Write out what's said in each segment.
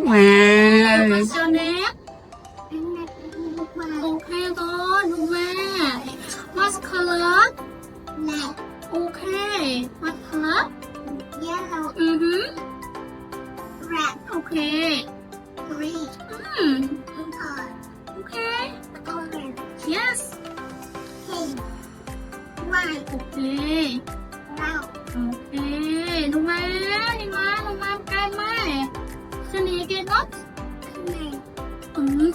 Wow. What's your name? Okay, good. Look man. What's color? Okay. What color? Mm-hmm. Okay. Okay. Yes. Okay. Okay. ดูมานี่มาใกล้ไหมชนีเก่งก็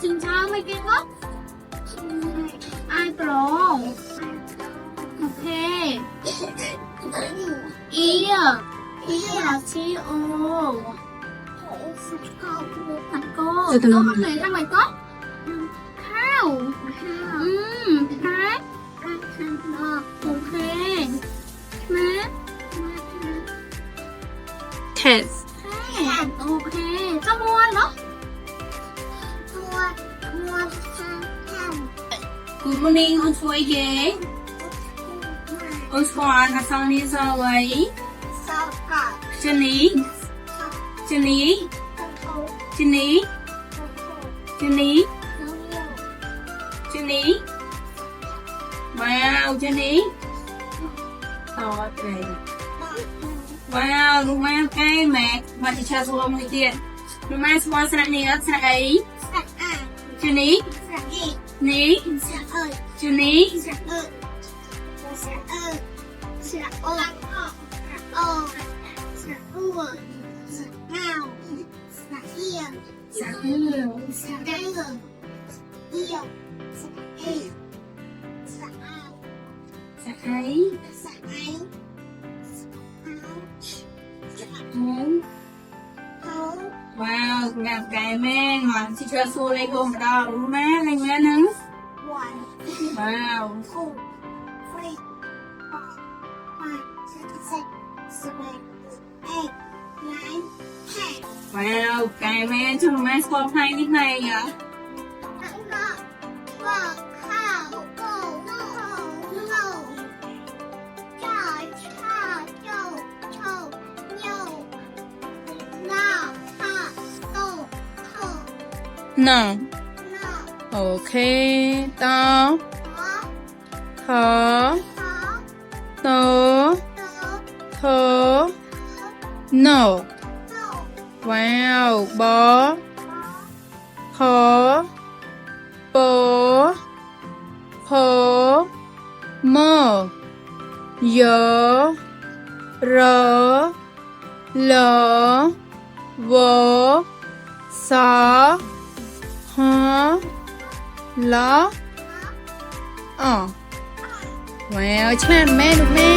จริงช้าไม่เก่งก็ไอ้ปลองโอเคอีชีโอผัดก็ต้องไหนทำไมก็ข้าวแพ้โอเคแม่ Cat. โอเคเจ้ามัวเนาะ Good morning, Uswaye. Uswan, Hasani Zawai. Jenny. Wow, Jenny. Okay. Wow,ลูกแม่ใกล้แม็กมาที่ชาสวมมือเดียนลูกแม่สวมสระเนียสระไอจูนี่จูนี่สระไอว้าวงามไก่แม่งอนที่เชื่อสู้เลยกูมาดาวรู้ไหมอะไรแม่นึงว้าวว้าวไก่แม่ช่วยแม่สอบให้นิดหน่อยเหรอNo. Okay. Tao. Thở. Tớ. Thở. No. Wow. Bó. Khó. Bó. Khó. Mơ. Nhớ. Rớ. Lỡ. Vớ. Xó. Hả? Ló. Wow, ใช่ไหมแม่ลูกแม่